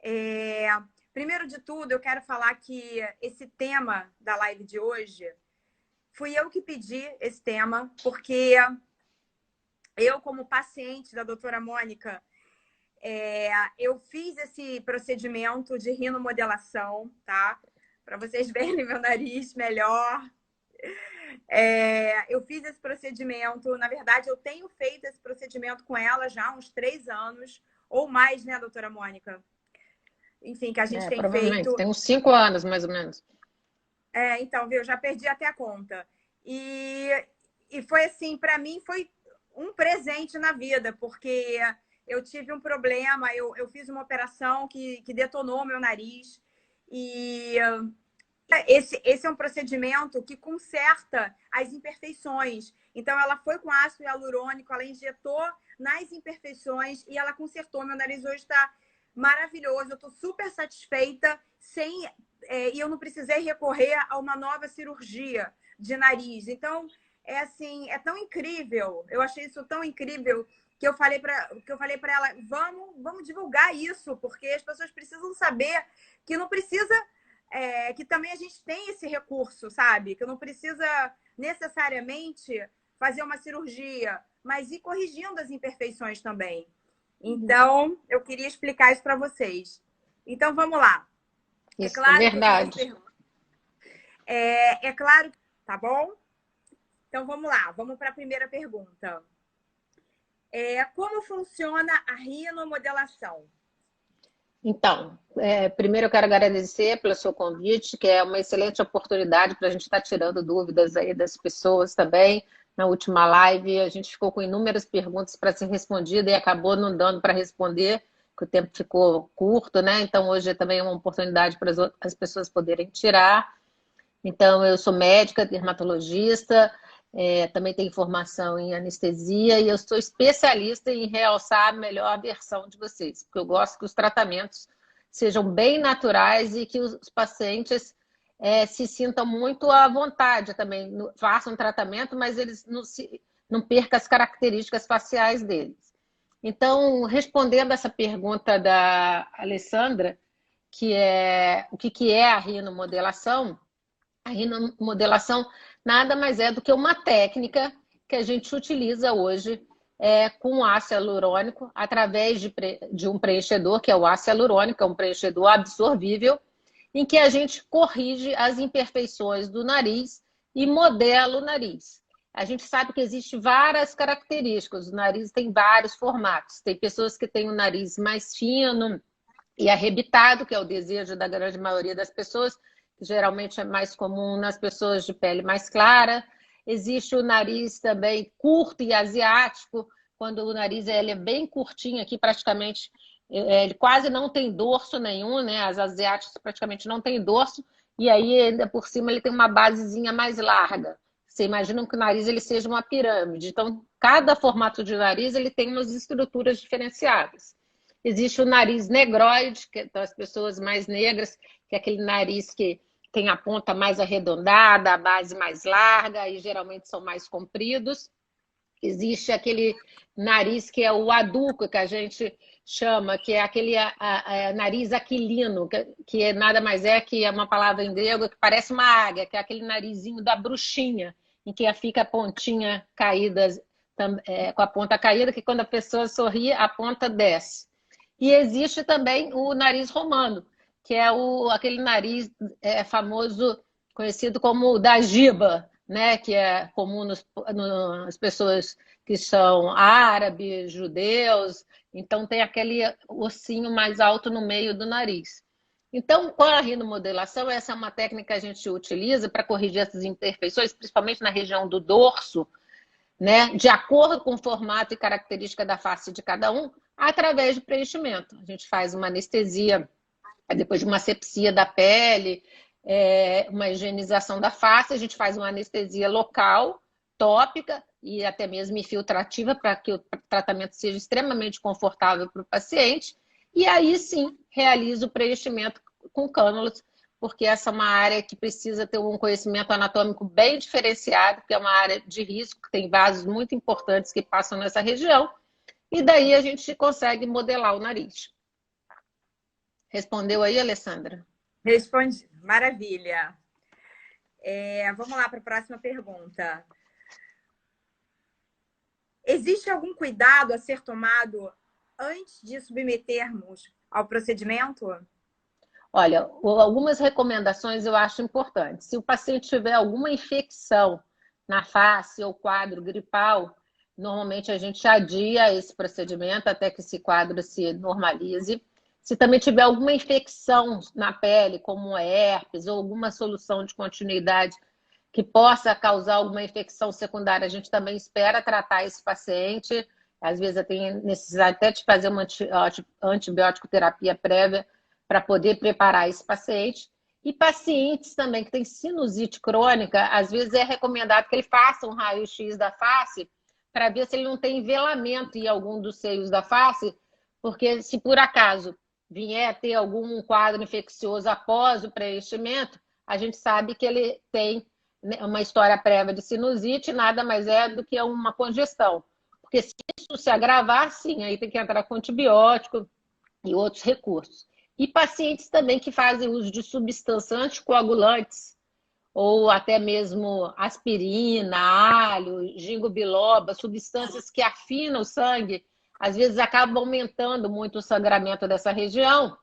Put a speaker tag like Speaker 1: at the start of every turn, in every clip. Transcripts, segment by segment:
Speaker 1: É, Primeiro de tudo, eu quero falar que esse tema da live de hoje fui eu que pedi esse tema, porque eu, como paciente da doutora Mônica, eu fiz esse procedimento de rinomodelação, tá? Para vocês verem meu nariz melhor. Eu fiz esse procedimento, na verdade, eu tenho feito esse procedimento com ela já há uns 3 anos, ou mais, né, doutora Mônica? Enfim, que a gente tem
Speaker 2: Provavelmente.
Speaker 1: feito.
Speaker 2: Tem uns 5 anos, mais ou menos.
Speaker 1: Então, viu, já perdi até a conta. E foi assim, para mim, foi um presente na vida, porque eu tive um problema, eu fiz uma operação que detonou meu nariz. E esse é um procedimento que conserta as imperfeições. Então, ela foi com ácido hialurônico, ela injetou nas imperfeições e ela consertou. Meu nariz hoje está maravilhoso, eu estou super satisfeita, e eu não precisei recorrer a uma nova cirurgia de nariz. Então, assim, é tão incrível, eu achei isso tão incrível que eu falei para ela, vamos divulgar isso, porque as pessoas precisam saber que não precisa, que também a gente tem esse recurso, sabe? Que não precisa necessariamente fazer uma cirurgia, mas ir corrigindo as imperfeições também. Então, eu queria explicar isso para vocês. Então, vamos lá. É
Speaker 2: Isso é
Speaker 1: claro que eu fiz as
Speaker 2: verdade.
Speaker 1: perguntas. É claro, tá bom? Então, vamos lá. Vamos para a primeira pergunta. Como funciona a rinomodelação?
Speaker 2: Então, primeiro eu quero agradecer pelo seu convite, que é uma excelente oportunidade para a gente estar tirando dúvidas aí das pessoas também. Na última live, a gente ficou com inúmeras perguntas para ser respondida e acabou não dando para responder, porque o tempo ficou curto, né? Então, hoje também é uma oportunidade para as pessoas poderem tirar. Então, eu sou médica, dermatologista, também tenho formação em anestesia e eu sou especialista em realçar a melhor versão de vocês, porque eu gosto que os tratamentos sejam bem naturais e que os pacientes se sintam muito à vontade também, façam um tratamento, mas eles não percam as características faciais deles. Então, respondendo essa pergunta da Alessandra, que é o que é a rinomodelação, a rinomodelação nada mais é do que uma técnica que a gente utiliza hoje com ácido hialurônico através de um preenchedor, que é o ácido hialurônico, é um preenchedor absorvível, em que a gente corrige as imperfeições do nariz e modela o nariz. A gente sabe que existem várias características, o nariz tem vários formatos. Tem pessoas que têm o nariz mais fino e arrebitado, que é o desejo da grande maioria das pessoas, que geralmente é mais comum nas pessoas de pele mais clara. Existe o nariz também curto e asiático, quando o nariz ele é bem curtinho aqui, praticamente, ele quase não tem dorso nenhum, né? As asiáticas praticamente não tem dorso, e aí ainda por cima ele tem uma basezinha mais larga. Você imagina que o nariz ele seja uma pirâmide. Então, cada formato de nariz ele tem umas estruturas diferenciadas. Existe o nariz negroide, que são as pessoas mais negras, que é aquele nariz que tem a ponta mais arredondada, a base mais larga e geralmente são mais compridos. Existe aquele nariz que é o adulto, que a gente chama, que é aquele nariz aquilino, que nada mais é que é uma palavra em grego que parece uma águia, que é aquele narizinho da bruxinha, em que fica a pontinha caída, com a ponta caída, que quando a pessoa sorri, a ponta desce. E existe também o nariz romano, que é aquele nariz famoso, conhecido como o da giba, né? Que é comum nas pessoas que são árabes, judeus. Então, tem aquele ossinho mais alto no meio do nariz. Então, com a rinomodelação, essa é uma técnica que a gente utiliza para corrigir essas imperfeições, principalmente na região do dorso, né, de acordo com o formato e característica da face de cada um, através de preenchimento. A gente faz uma anestesia, depois de uma asepsia da pele, uma higienização da face, a gente faz uma anestesia local, tópica e até mesmo infiltrativa, para que o tratamento seja extremamente confortável para o paciente, e aí sim realiza o preenchimento com cânulas, porque essa é uma área que precisa ter um conhecimento anatômico bem diferenciado, que é uma área de risco, que tem vasos muito importantes que passam nessa região, e daí a gente consegue modelar o nariz. Respondeu aí, Alessandra?
Speaker 1: Respondi. Maravilha. Vamos lá para a próxima pergunta. Existe algum cuidado a ser tomado antes de submetermos ao procedimento?
Speaker 2: Olha, algumas recomendações eu acho importantes. Se o paciente tiver alguma infecção na face ou quadro gripal, normalmente a gente adia esse procedimento até que esse quadro se normalize. Se também tiver alguma infecção na pele, como herpes ou alguma solução de continuidade que possa causar alguma infecção secundária, a gente também espera tratar esse paciente. Às vezes tem necessidade até de fazer uma antibiótico terapia prévia para poder preparar esse paciente. E pacientes também que têm sinusite crônica, às vezes é recomendado que ele faça um raio-x da face para ver se ele não tem envelamento em algum dos seios da face, porque se por acaso vier a ter algum quadro infeccioso após o preenchimento, a gente sabe que ele tem uma história prévia de sinusite, nada mais é do que uma congestão. Porque se isso se agravar, sim, aí tem que entrar com antibiótico e outros recursos. E pacientes também que fazem uso de substâncias anticoagulantes, ou até mesmo aspirina, alho, ginkgo biloba, substâncias que afinam o sangue, às vezes acabam aumentando muito o sangramento dessa região,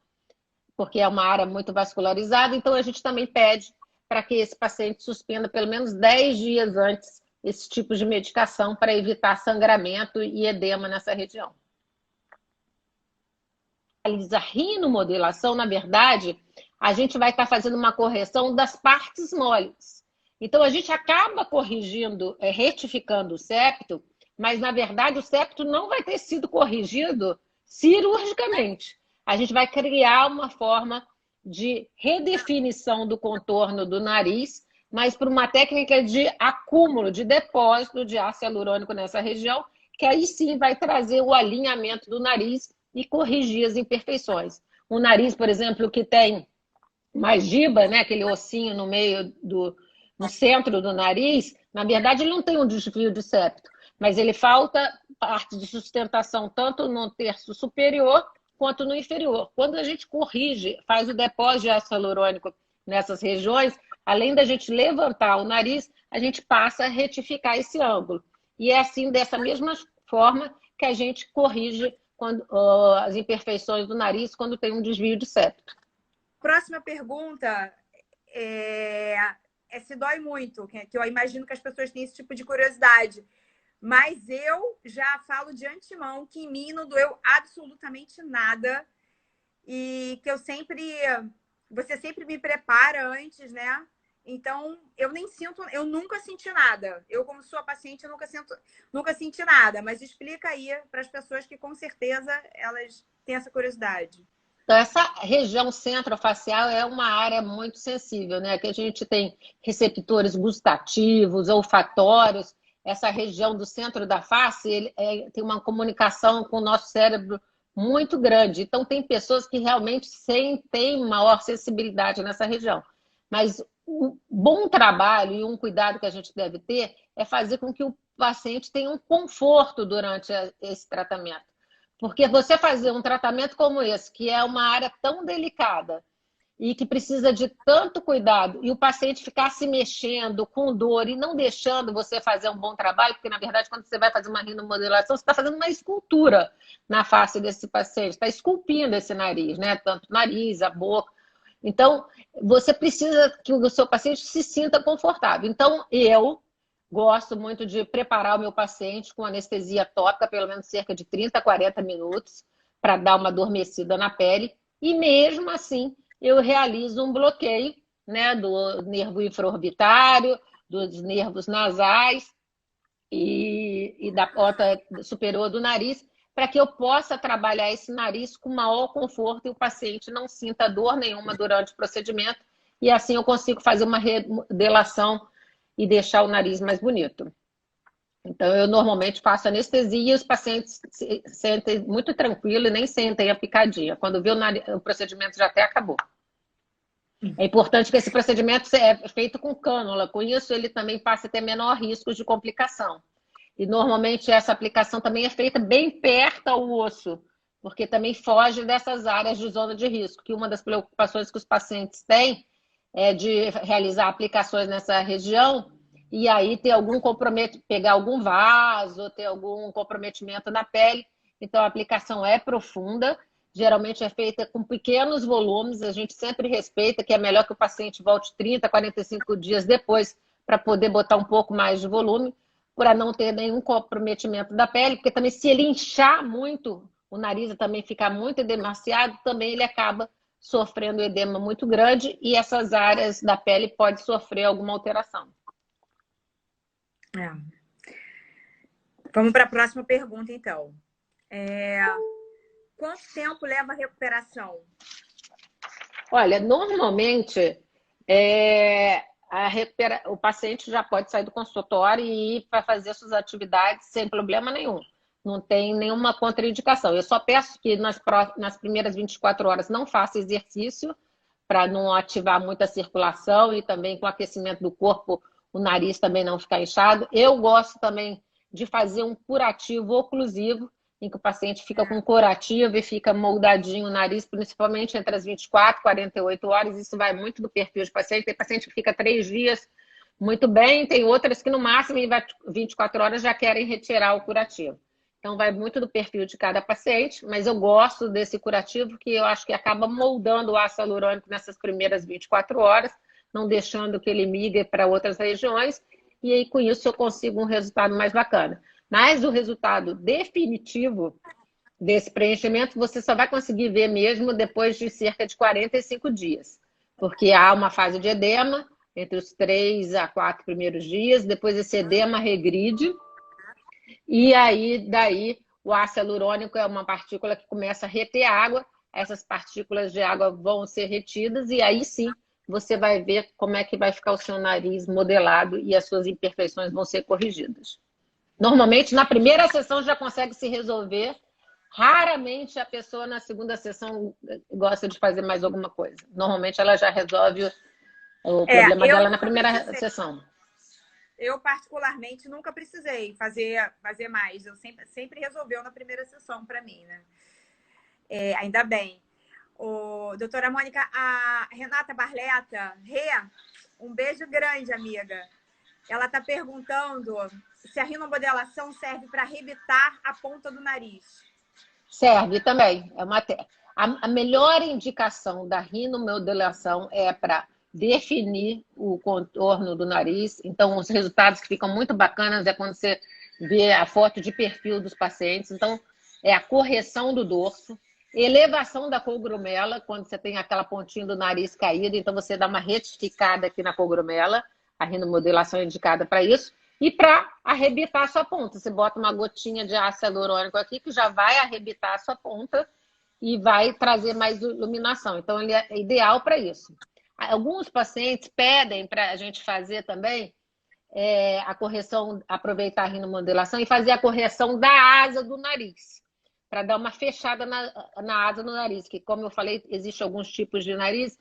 Speaker 2: porque é uma área muito vascularizada, então a gente também pede para que esse paciente suspenda pelo menos 10 dias antes esse tipo de medicação para evitar sangramento e edema nessa região. A rinomodelação, na verdade, a gente vai estar fazendo uma correção das partes moles. Então, a gente acaba corrigindo, retificando o septo, mas, na verdade, o septo não vai ter sido corrigido cirurgicamente. A gente vai criar uma forma de redefinição do contorno do nariz, mas por uma técnica de acúmulo, de depósito de ácido hialurônico nessa região, que aí sim vai trazer o alinhamento do nariz e corrigir as imperfeições. Um nariz, por exemplo, que tem uma giba, né, aquele ossinho no meio no centro do nariz, na verdade ele não tem um desvio de septo, mas ele falta parte de sustentação tanto no terço superior quanto no inferior. Quando a gente corrige, faz o depósito de ácido hialurônico nessas regiões, além da gente levantar o nariz, a gente passa a retificar esse ângulo. E é assim, dessa mesma forma que a gente corrige as imperfeições do nariz quando tem um desvio de septo.
Speaker 1: Próxima pergunta se dói muito, que eu imagino que as pessoas têm esse tipo de curiosidade. Mas eu já falo de antemão que em mim não doeu absolutamente nada e que você sempre me prepara antes, né? Então, eu nunca senti nada. Eu, como sua paciente, nunca senti nada. Mas explica aí para as pessoas que, com certeza, elas têm essa curiosidade.
Speaker 2: Então, essa região centrofacial é uma área muito sensível, né? Que a gente tem receptores gustativos, olfatórios. Essa região do centro da face tem uma comunicação com o nosso cérebro muito grande. Então, tem pessoas que realmente têm maior sensibilidade nessa região. Mas um bom trabalho e um cuidado que a gente deve ter é fazer com que o paciente tenha um conforto durante esse tratamento. Porque você fazer um tratamento como esse, que é uma área tão delicada e que precisa de tanto cuidado, e o paciente ficar se mexendo com dor e não deixando você fazer um bom trabalho, porque, na verdade, quando você vai fazer uma rinomodelação, você está fazendo uma escultura na face desse paciente, está esculpindo esse nariz, né? Tanto o nariz, a boca. Então, você precisa que o seu paciente se sinta confortável. Então, eu gosto muito de preparar o meu paciente com anestesia tópica, pelo menos cerca de 30 a 40 minutos, para dar uma adormecida na pele. E mesmo assim, eu realizo um bloqueio, né, do nervo infraorbitário, dos nervos nasais e da porta superior do nariz, para que eu possa trabalhar esse nariz com maior conforto e o paciente não sinta dor nenhuma durante o procedimento. E assim eu consigo fazer uma remodelação e deixar o nariz mais bonito. Então, eu normalmente faço anestesia e os pacientes se sentem muito tranquilo e nem sentem a picadinha. Quando vê o procedimento já até acabou. É importante que esse procedimento seja feito com cânula. Com isso, ele também passa a ter menor risco de complicação. E, normalmente, essa aplicação também é feita bem perto ao osso, porque também foge dessas áreas de zona de risco, que uma das preocupações que os pacientes têm é de realizar aplicações nessa região e aí ter algum comprometimento, pegar algum vaso, ter algum comprometimento na pele. Então, a aplicação é profunda, geralmente é feita com pequenos volumes, a gente sempre respeita que é melhor que o paciente volte 30, 45 dias depois para poder botar um pouco mais de volume, para não ter nenhum comprometimento da pele, porque também se ele inchar muito, o nariz também ficar muito edemaciado, também ele acaba sofrendo edema muito grande e essas áreas da pele podem sofrer alguma alteração.
Speaker 1: Vamos para a próxima pergunta, então. Quanto tempo leva a recuperação?
Speaker 2: Olha, normalmente o paciente já pode sair do consultório e ir para fazer suas atividades sem problema nenhum. Não tem nenhuma contraindicação. Eu só peço que nas primeiras 24 horas não faça exercício para não ativar muita circulação e também com o aquecimento do corpo, o nariz também não ficar inchado. Eu gosto também de fazer um curativo oclusivo, em que o paciente fica com curativo e fica moldadinho o nariz, principalmente entre as 24 e 48 horas. Isso vai muito do perfil de paciente. Tem paciente que fica 3 dias muito bem, tem outras que no máximo em 24 horas já querem retirar o curativo. Então, vai muito do perfil de cada paciente, mas eu gosto desse curativo que eu acho que acaba moldando o ácido hialurônico nessas primeiras 24 horas, não deixando que ele migre para outras regiões, e aí com isso eu consigo um resultado mais bacana. Mas o resultado definitivo desse preenchimento você só vai conseguir ver mesmo depois de cerca de 45 dias, porque há uma fase de edema entre os 3 a 4 primeiros dias, depois esse edema regride, e aí, daí, o ácido hialurônico é uma partícula que começa a reter água, essas partículas de água vão ser retidas e aí sim você vai ver como é que vai ficar o seu nariz modelado e as suas imperfeições vão ser corrigidas. Normalmente, na primeira sessão já consegue se resolver. Raramente a pessoa na segunda sessão gosta de fazer mais alguma coisa. Normalmente ela já resolve o problema dela na primeira sessão.
Speaker 1: Eu, particularmente, nunca precisei fazer mais. Eu sempre resolveu na primeira sessão para mim, né? Ainda bem. Doutora Mônica, a Renata Barleta, um beijo grande, amiga. Ela está perguntando se a rinomodelação serve para arrebitar a ponta do nariz.
Speaker 2: Serve também. A melhor indicação da rinomodelação é para definir o contorno do nariz. Então, os resultados que ficam muito bacanas é quando você vê a foto de perfil dos pacientes. Então, é a correção do dorso, elevação da cogrumela, quando você tem aquela pontinha do nariz caída. Então, você dá uma retificada aqui na cogrumela. A rinomodelação é indicada para isso. E para arrebitar a sua ponta. Você bota uma gotinha de ácido hialurônico aqui, que já vai arrebitar a sua ponta e vai trazer mais iluminação. Então, ele é ideal para isso. Alguns pacientes pedem para a gente fazer também a correção, aproveitar a rinomodelação e fazer a correção da asa do nariz, para dar uma fechada na asa do nariz, que, como eu falei, existem alguns tipos de nariz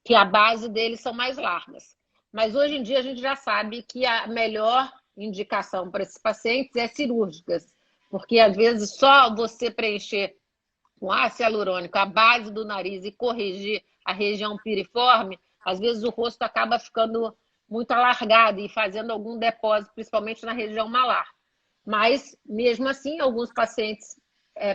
Speaker 2: que a base deles são mais largas. Mas hoje em dia a gente já sabe que a melhor indicação para esses pacientes é cirúrgicas, porque às vezes só você preencher com ácido hialurônico a base do nariz e corrigir a região piriforme, às vezes o rosto acaba ficando muito alargado e fazendo algum depósito, principalmente na região malar. Mas, mesmo assim, alguns pacientes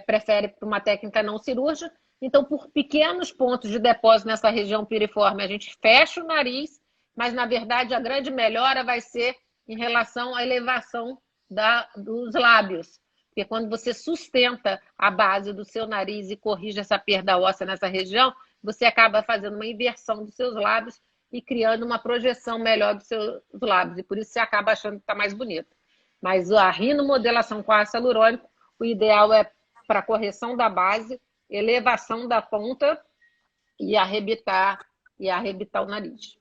Speaker 2: preferem para uma técnica não cirúrgica. Então, por pequenos pontos de depósito nessa região piriforme, a gente fecha o nariz, mas, na verdade, a grande melhora vai ser em relação à elevação dos lábios. Porque quando você sustenta a base do seu nariz e corrige essa perda óssea nessa região, você acaba fazendo uma inversão dos seus lábios e criando uma projeção melhor dos seus lábios. E por isso você acaba achando que está mais bonito. Mas a rinomodelação com ácido hialurônico, o ideal é para correção da base, elevação da ponta e arrebitar o nariz.